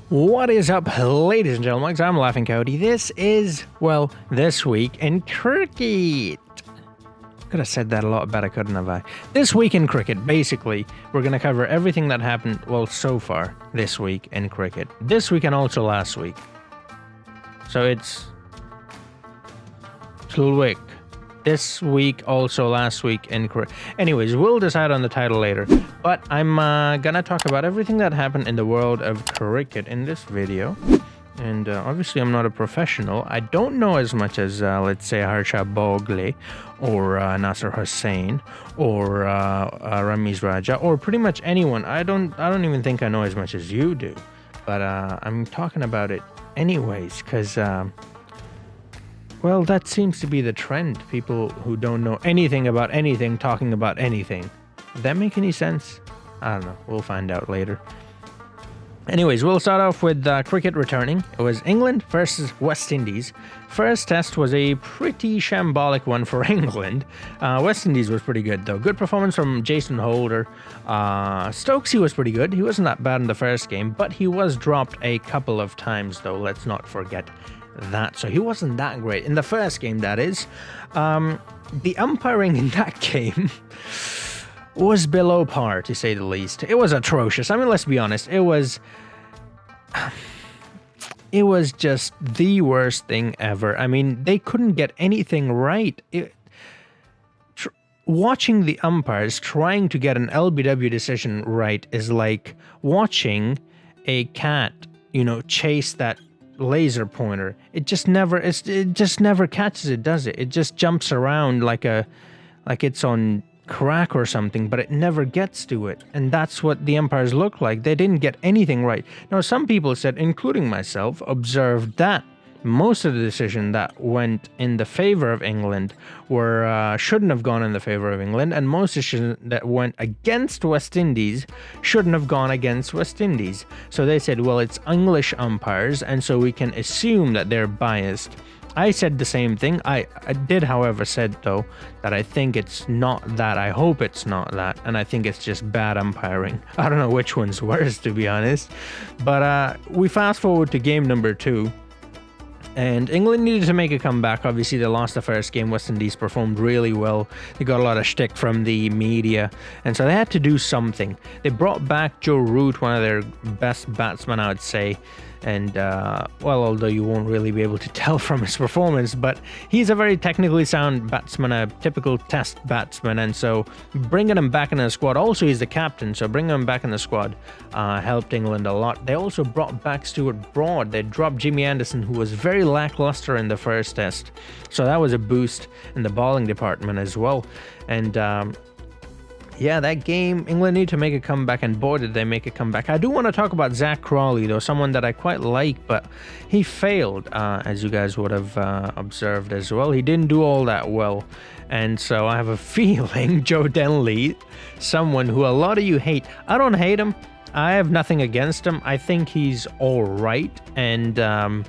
What is up, ladies and gentlemen? I'm Laughing Coyote. This is, well, This Week in Cricket. Could have said that a lot better, couldn't have I? This Week in Cricket, basically, we're going to cover everything that happened, well, so far, this week in cricket. This week and also last week. So it's... Week. This week, also last week in cricket. Anyways, we'll decide on the title later. But I'm gonna talk about everything that happened in the world of cricket in this video. And obviously, I'm not a professional. I don't know as much as, let's say, Harsha Bhogle or Nasser Hussain or Ramiz Raja or pretty much anyone. I don't even think I know as much as you do. But I'm talking about it anyways, because well, that seems to be the trend. People who don't know anything about anything talking about anything. Does that make any sense? I don't know. We'll find out later. Anyways, we'll start off with cricket returning. It was England versus West Indies. First test was a pretty shambolic one for England. West Indies was pretty good, though. Good performance from Jason Holder. Stokesy was pretty good. He wasn't that bad in the first game, but he was dropped a couple of times, though. Let's not forget that. So he wasn't that great in the first game, that is. The umpiring in that game was below par, to say the least. It was atrocious. I mean, let's be honest, it was just the worst thing ever. I mean, they couldn't get anything right. Watching the umpires trying to get an LBW decision right is like watching a cat, chase that laser pointer. It just never catches it, does it? It just jumps around like it's on crack or something, but it never gets to it. And that's what the umpires look like. They didn't get anything right. Now, some people said, including myself, observed that most of the decision that went in the favor of England shouldn't have gone in the favor of England, and most decisions that went against West Indies shouldn't have gone against West Indies. So they said, well, it's English umpires, and so we can assume that they're biased. I said the same thing. I did, however, said, though, that I think it's not that. I hope it's not that. And I think it's just bad umpiring. I don't know which one's worse, to be honest. But we fast forward to game number 2. And England needed to make a comeback. Obviously, they lost the first game. West Indies performed really well. They got a lot of shtick from the media. And so they had to do something. They brought back Joe Root, one of their best batsmen, I would say. And, well, although you won't really be able to tell from his performance, but he's a very technically sound batsman, a typical test batsman. And so bringing him back in the squad, also he's the captain, so bringing him back in the squad helped England a lot. They also brought back Stuart Broad. They dropped Jimmy Anderson, who was very lackluster in the first test. So that was a boost in the bowling department as well. And, yeah, that game, England needed to make a comeback, and boy, did they make a comeback. I do want to talk about Zach Crawley, though, someone that I quite like, but he failed, as you guys would have observed as well. He didn't do all that well, and so I have a feeling Joe Denley, someone who a lot of you hate. I don't hate him. I have nothing against him. I think he's all right, and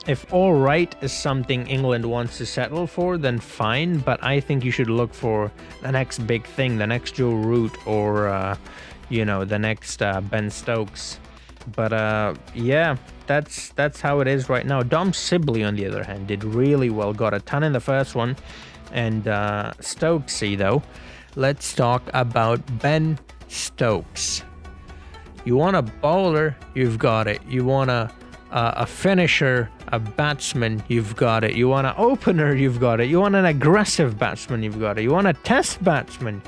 if all right is something England wants to settle for, then fine. But I think you should look for the next big thing, the next Joe Root or, the next Ben Stokes. But yeah, that's how it is right now. Dom Sibley, on the other hand, did really well. Got a ton in the first one. And Stokesy, though, let's talk about Ben Stokes. You want a bowler, you've got it. You want a finisher, a batsman, you've got it. You want an opener, you've got it. You want an aggressive batsman, you've got it. You want a test batsman,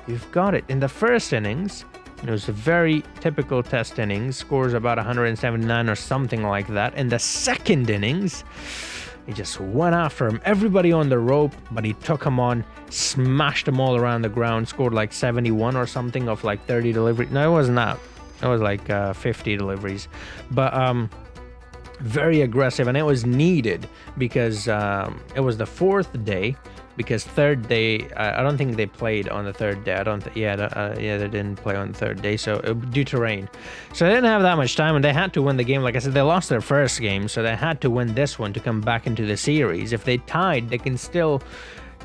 you've got it. In the first innings, it was a very typical test innings, scores about 179 or something like that. In the second innings, he just went after him. Everybody on the rope, but he took him on, smashed them all around the ground, scored like 71 or something of like 30 deliveries. No, it wasn't that. It was like 50 deliveries. But, very aggressive, and it was needed because it was the fourth day. Because third day, I don't think they played on the third day. They didn't play on the third day, so due to rain. So they didn't have that much time, and they had to win the game. Like I said, they lost their first game, so they had to win this one to come back into the series. If they tied, they can still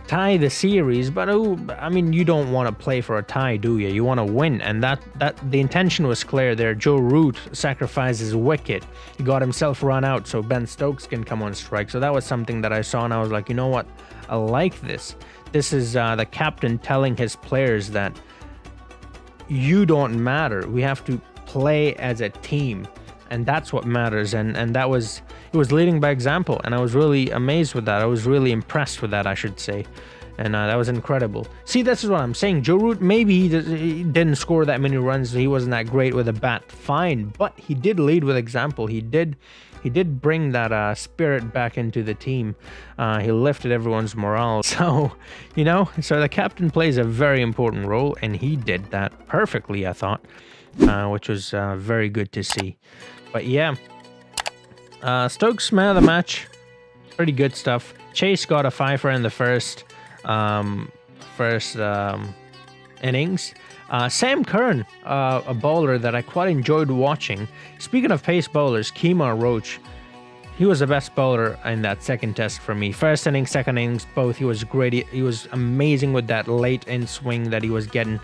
tie the series, but I mean, you don't want to play for a tie, do you? You want to win, and that the intention was clear there. Joe Root sacrificed his wicket. He got himself run out so Ben Stokes can come on strike. So that was something that I saw, and I was like, you know what? I like this. This is the captain telling his players that you don't matter. We have to play as a team, and that's what matters. And it was leading by example, and I was really amazed with that. I was really impressed with that, I should say. And that was incredible. See, this is what I'm saying. Joe Root, maybe he didn't score that many runs. He wasn't that great with a bat. Fine. But he did lead with example. He did bring that spirit back into the team. He lifted everyone's morale. So, so the captain plays a very important role, and he did that perfectly, I thought, which was very good to see. But yeah, Stokes man of the match, pretty good stuff. Chase got a fifer in the first innings. Sam Curran, a bowler that I quite enjoyed watching. Speaking of pace bowlers, Kemar Roach, he was the best bowler in that second test for me. First innings, second innings, both. He was great. He was amazing with that late in swing that he was getting.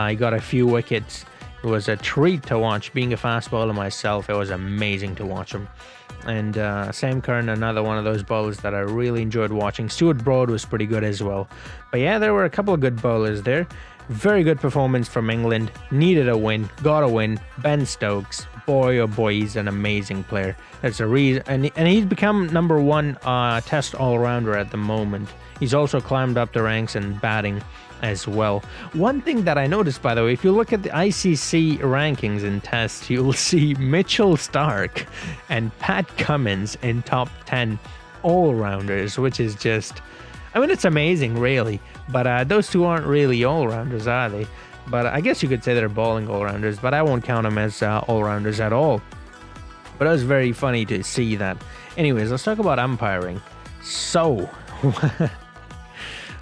He got a few wickets. It was a treat to watch. Being a fast bowler myself, it was amazing to watch him. And Sam Curran, another one of those bowlers that I really enjoyed watching. Stuart Broad was pretty good as well. But yeah, there were a couple of good bowlers there. Very good performance from England. Needed a win. Got a win. Ben Stokes. Boy, oh boy, he's an amazing player. That's a reason. And he's become number one test all-rounder at the moment. He's also climbed up the ranks in batting as well. One thing that I noticed, by the way, if you look at the ICC rankings in tests, you'll see Mitchell Starc and Pat Cummins in top 10 all-rounders, which is just, I mean, it's amazing, really. But those two aren't really all-rounders, are they? But I guess you could say they're bowling all-rounders, but I won't count them as all-rounders at all. But it was very funny to see that. Anyways, let's talk about umpiring. So,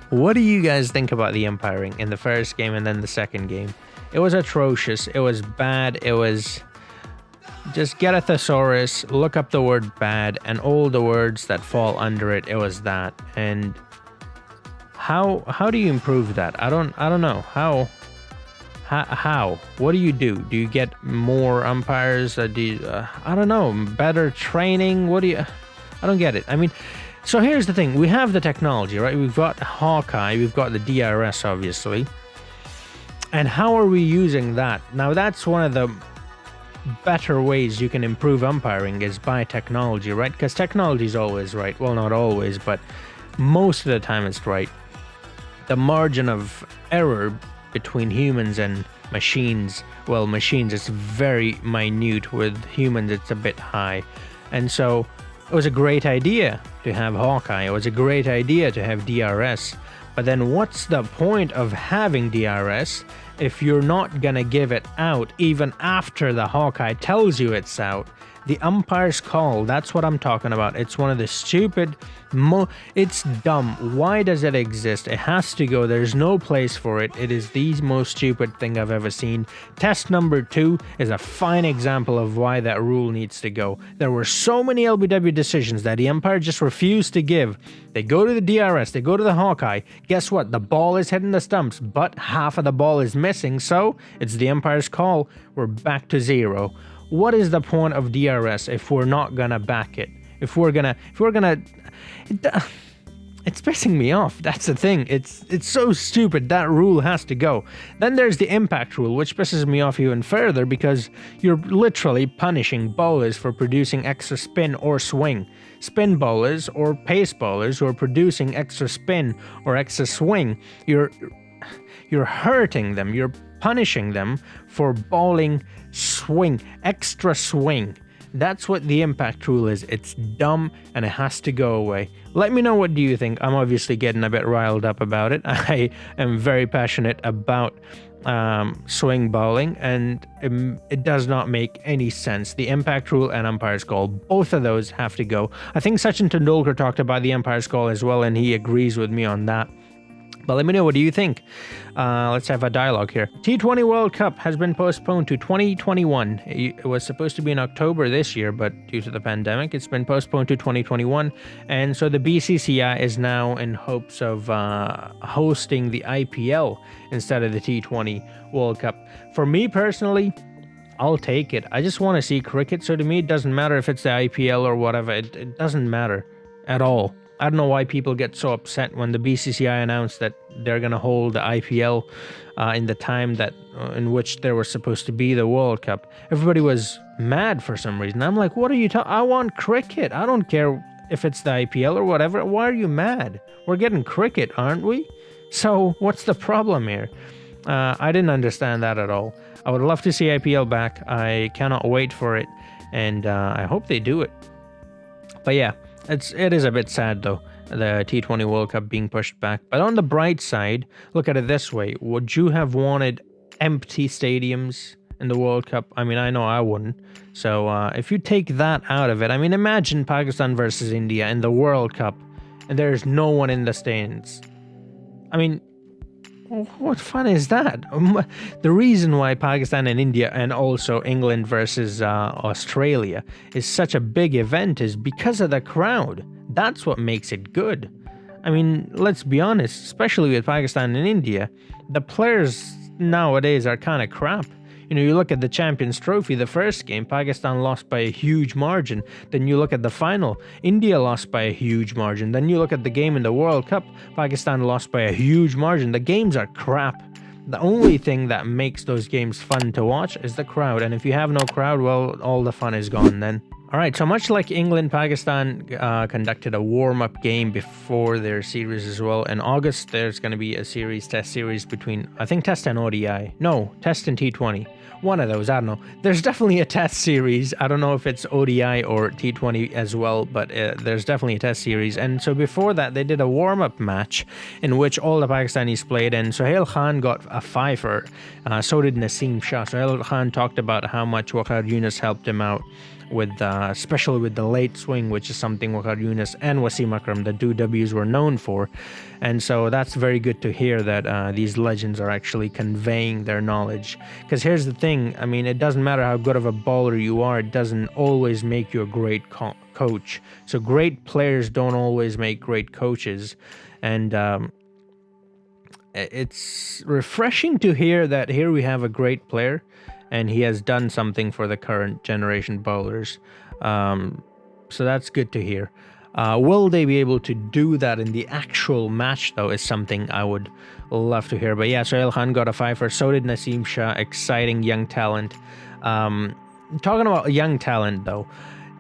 what do you guys think about the umpiring in the first game and then the second game? It was atrocious. It was bad. It was... Just get a thesaurus, look up the word bad, and all the words that fall under it. It was that. And how do you improve that? I don't know. How? What do you do? Do you get more umpires? I don't know. Better training? What do you... I don't get it. I mean... So here's the thing, we have the technology, right? We've got Hawkeye, we've got the DRS, obviously. And how are we using that? Now, that's one of the better ways you can improve umpiring is by technology, right? Because technology is always right. Well, not always, but most of the time it's right. The margin of error between humans and machines, well, machines, it's very minute. With humans, it's a bit high. And so... it was a great idea to have Hawkeye. It was a great idea to have DRS. But then what's the point of having DRS if you're not gonna give it out even after the Hawkeye tells you it's out? The umpire's call, that's what I'm talking about. It's one of the stupid... it's dumb. Why does it exist? It has to go. There's no place for it. It is the most stupid thing I've ever seen. Test number 2 is a fine example of why that rule needs to go. There were so many LBW decisions that the umpire just refused to give. They go to the DRS, they go to the Hawkeye. Guess what? The ball is hitting the stumps, but half of the ball is missing, so it's the umpire's call. We're back to zero. What is the point of DRS if we're not gonna back it? If we're gonna, it's pissing me off. That's the thing. It's so stupid. That rule has to go. Then there's the impact rule, which pisses me off even further because you're literally punishing bowlers for producing extra spin or swing. Spin bowlers or pace bowlers who are producing extra spin or extra swing, you're hurting them. You're punishing them for bowling swing, extra swing. That's what the impact rule is. It's dumb and it has to go away. Let me know, what do you think? I'm obviously getting a bit riled up about it. I am very passionate about swing bowling, and it does not make any sense. The impact rule and umpire's call, both of those have to go. I think Sachin Tendulkar talked about the umpire's call as well, and he agrees with me on that. But let me know, what do you think? Let's have a dialogue here. T20 World Cup has been postponed to 2021. It was supposed to be in October this year, but due to the pandemic, it's been postponed to 2021. And so the BCCI is now in hopes of hosting the IPL instead of the T20 World Cup. For me personally, I'll take it. I just want to see cricket. So to me, it doesn't matter if it's the IPL or whatever. It doesn't matter at all. I don't know why people get so upset when the BCCI announced that they're going to hold the IPL in the time that in which there was supposed to be the World Cup. Everybody was mad for some reason. I'm like, what are you talking? I want cricket. I don't care if it's the IPL or whatever. Why are you mad? We're getting cricket, aren't we? So what's the problem here? I didn't understand that at all. I would love to see IPL back. I cannot wait for it, and I hope they do it. But yeah, it is a bit sad though, the T20 World Cup being pushed back. But on the bright side, look at it this way. Would you have wanted empty stadiums in the World Cup? I mean, I know I wouldn't. So if you take that out of it, I mean, imagine Pakistan versus India in the World Cup and there's no one in the stands. I mean, what fun is that? The reason why Pakistan and India and also England versus Australia is such a big event is because of the crowd. That's what makes it good. I mean, let's be honest, especially with Pakistan and India, the players nowadays are kind of crap. You know, you look at the Champions Trophy, the first game, Pakistan lost by a huge margin. Then you look at the final, India lost by a huge margin. Then you look at the game in the World Cup, Pakistan lost by a huge margin. The games are crap. The only thing that makes those games fun to watch is the crowd. And if you have no crowd, well, all the fun is gone then. Alright, so much like England, Pakistan conducted a warm-up game before their series as well. In August, there's going to be a test series between, I think, Test and ODI. No, Test and T20. One of those, I don't know. There's definitely a test series. I don't know if it's ODI or T20 as well, but there's definitely a test series. And so before that, they did a warm-up match in which all the Pakistanis played, and Sohail Khan got a fifer. So did Naseem Shah. Sohail Khan talked about how much Waqar Younis helped him out with, especially with the late swing, which is something Waqar Younis and Wasim Akram, the two Ws, were known for. And so that's very good to hear that these legends are actually conveying their knowledge. Because here's the thing, I mean, it doesn't matter how good of a bowler you are, it doesn't always make you a great coach. So great players don't always make great coaches. And it's refreshing to hear that here we have a great player and he has done something for the current generation bowlers. So that's good to hear. Will they be able to do that in the actual match, though, is something I would love to hear. But yeah, Sohail Khan got a fifer. So did Naseem Shah. Exciting young talent. Talking about young talent, though,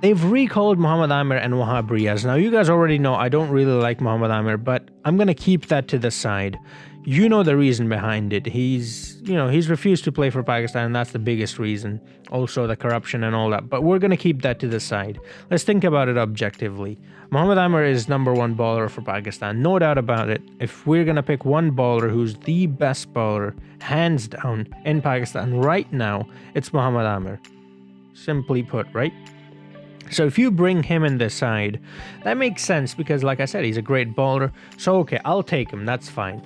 they've recalled Mohammad Amir and Wahab Riaz. Now, you guys already know I don't really like Mohammad Amir, but I'm going to keep that to the side. You know the reason behind it. He's refused to play for Pakistan, and that's the biggest reason. Also the corruption and all that. But we're going to keep that to the side. Let's think about it objectively. Mohammad Amir is number one bowler for Pakistan. No doubt about it. If we're going to pick one bowler who's the best bowler, hands down, in Pakistan right now, it's Mohammad Amir. Simply put, right? So if you bring him in the side, that makes sense because, like I said, he's a great bowler. So, okay, I'll take him. That's fine.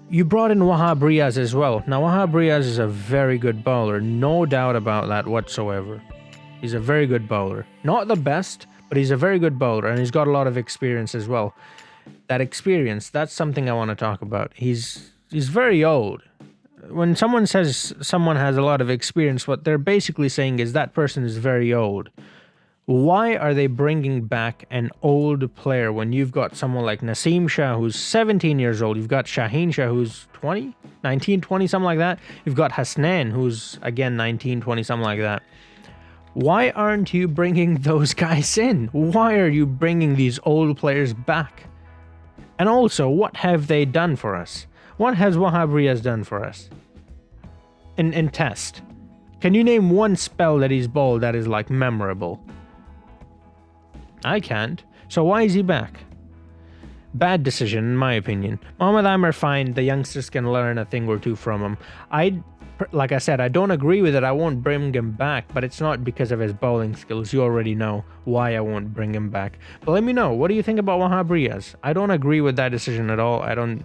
You brought in Wahab Riaz as well. Now, Wahab Riaz is a very good bowler. No doubt about that whatsoever. He's a very good bowler. Not the best, but he's a very good bowler, and he's got a lot of experience as well. That experience, that's something I want to talk about. He's very old. When someone says someone has a lot of experience, what they're basically saying is that person is very old. Why are they bringing back an old player when you've got someone like Naseem Shah, who's 17 years old? You've got Shaheen Shah, who's 19, 20, something like that. You've got Hasnan, who's, again, 19, 20, something like that. Why aren't you bringing those guys in? Why are you bringing these old players back? And also, what have they done for us? What has Wahab Riaz done for us? In Test. Can you name one spell that he's bowled that is, like, memorable? I can't. So why is he back? Bad decision, in my opinion. Mohammad Amir, fine. The youngsters can learn a thing or two from him. like I said, I don't agree with it. I won't bring him back, but it's not because of his bowling skills. You already know why I won't bring him back. But let me know, what do you think about Wahab Riaz? I don't agree with that decision at all. I don't.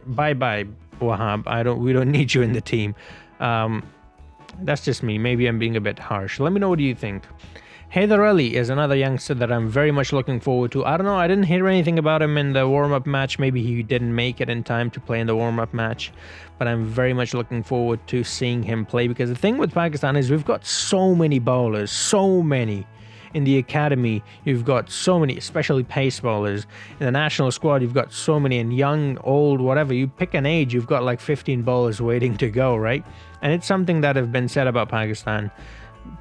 Bye-bye, Wahab. We don't need you in the team. That's just me. Maybe I'm being a bit harsh. Let me know, what do you think? Haider Ali is another youngster that I'm very much looking forward to. I don't know, I didn't hear anything about him in the warm-up match. Maybe he didn't make it in time to play in the warm-up match. But I'm very much looking forward to seeing him play, because the thing with Pakistan is we've got so many bowlers, so many. In the academy, you've got so many, especially pace bowlers. In the national squad, you've got so many, and young, old, whatever. You pick an age, you've got like 15 bowlers waiting to go, right? And it's something that have been said about Pakistan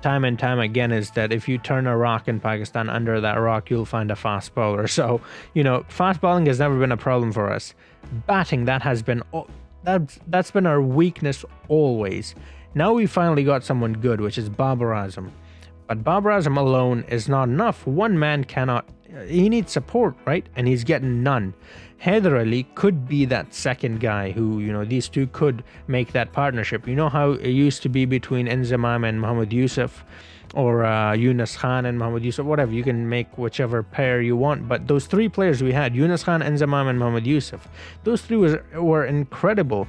time and time again, is that if you turn a rock in Pakistan, under that rock you'll find a fast bowler. So, you know, fast bowling has never been a problem for us. Batting, that has been that's been our weakness always. Now we finally got someone good, which is Babar Azam. But Babar Azam alone is not enough. One man cannot, he needs support, right? And he's getting none. Haider Ali could be that second guy who, you know, these two could make that partnership. You know how it used to be between Inzamam and Mohammad Yusuf, or Yunus Khan and Mohammad Yusuf, whatever. You can make whichever pair you want. But those three players we had, Yunus Khan, Inzamam and Mohammad Yusuf, those three were incredible.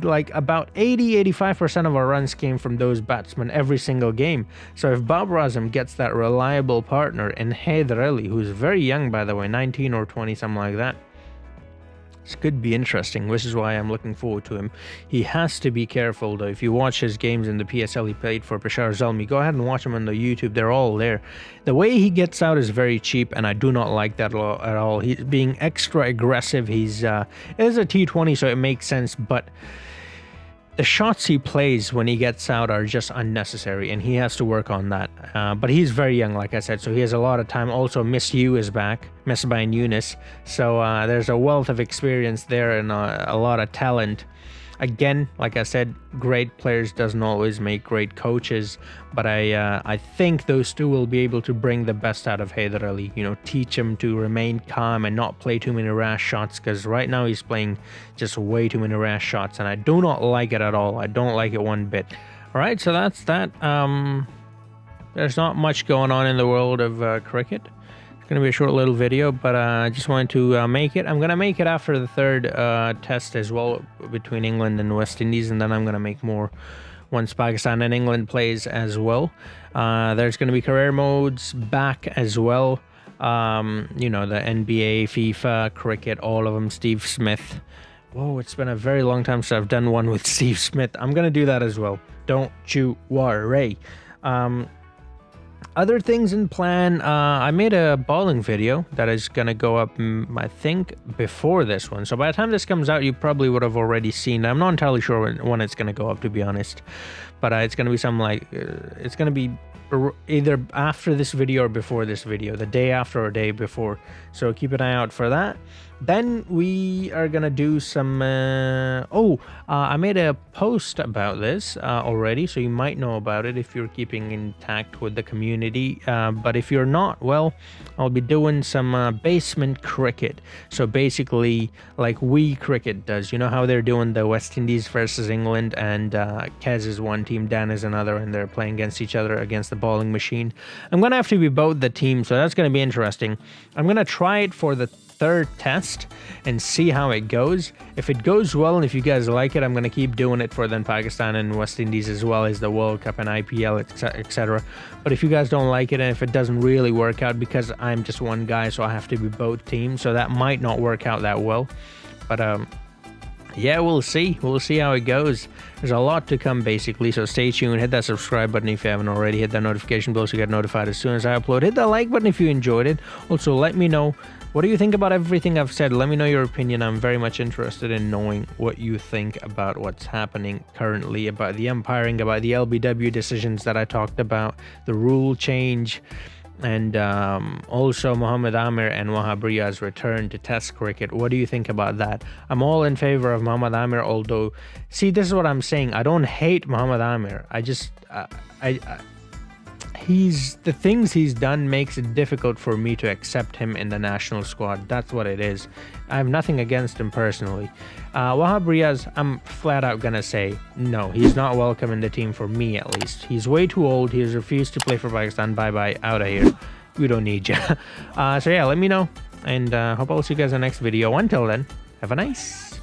Like about 80-85% of our runs came from those batsmen every single game. So if Babar Azam gets that reliable partner in Haider Ali, who's very young by the way, 19 or 20, something like that, this could be interesting, which is why I'm looking forward to him. He has to be careful though. If you watch his games in the PSL, he played for Peshawar Zalmi. Go ahead and watch him on the YouTube. They're all there. The way he gets out is very cheap, and I do not like that at all. He's being extra aggressive. It is a T20, so it makes sense, but the shots he plays when he gets out are just unnecessary, and he has to work on that. But he's very young, like I said, so he has a lot of time. Also, Miss You is back, Miss by Yunus. So there's a wealth of experience there, and a lot of talent. Again, like I said, great players doesn't always make great coaches, but I think those two will be able to bring the best out of Haider Ali. You know, teach him to remain calm and not play too many rash shots, because right now he's playing just way too many rash shots, and I do not like it at all. I don't like it one bit. All right, so that's that. There's not much going on in the world of cricket. It's going to be a short little video, but I just wanted to make it. I'm going to make it after the third test as well, between England and West Indies, and then I'm going to make more once Pakistan and England plays as well. There's going to be career modes back as well. You know, the NBA, FIFA, cricket, all of them. Steve Smith. Whoa, it's been a very long time since I've done one with Steve Smith. I'm going to do that as well. Don't you worry. Other things in plan, I made a bowling video that is going to go up, I think, before this one. So by the time this comes out, you probably would have already seen it. I'm not entirely sure when it's going to go up, to be honest. But it's going to be something like, it's going to be either after this video or before this video, the day after or day before. So keep an eye out for that. Then we are gonna do some I made a post about this already, so you might know about it if you're keeping intact with the community, but if you're not, well, I'll be doing some basement cricket. So basically like we cricket does. You know how they're doing the West Indies versus England, and Kez is one team, Dan is another, and they're playing against each other against the bowling machine. I'm gonna have to be both the teams, so that's gonna be interesting. I'm gonna try it for the third test and see how it goes. If it goes well and if you guys like it, I'm going to keep doing it for then Pakistan and West Indies, as well as the World Cup and IPL, etc. But if you guys don't like it, and if it doesn't really work out, because I'm just one guy, so I have to be both teams, so that might not work out that well. But yeah, we'll see. We'll see how it goes. There's a lot to come, basically, so stay tuned. Hit that subscribe button if you haven't already. Hit that notification bell so you get notified as soon as I upload. Hit that like button if you enjoyed it. Also, let me know, what do you think about everything I've said? Let me know your opinion. I'm very much interested in knowing what you think about what's happening currently, about the umpiring, about the LBW decisions that I talked about, the rule change, and also Mohammad Amir and Wahab Riaz return to Test cricket. What do you think about that? I'm all in favor of Mohammad Amir, although, see, this is what I'm saying. I don't hate Mohammad Amir. I just, the things he's done makes it difficult for me to accept him in the national squad. That's what it is. I have nothing against him personally. Wahab Riaz, I'm flat out gonna say no. He's not welcome in the team for me, at least. He's way too old. He has refused to play for Pakistan. Bye bye, out of here. We don't need you. So yeah, let me know, and hope I'll see you guys in the next video. Until then, have a nice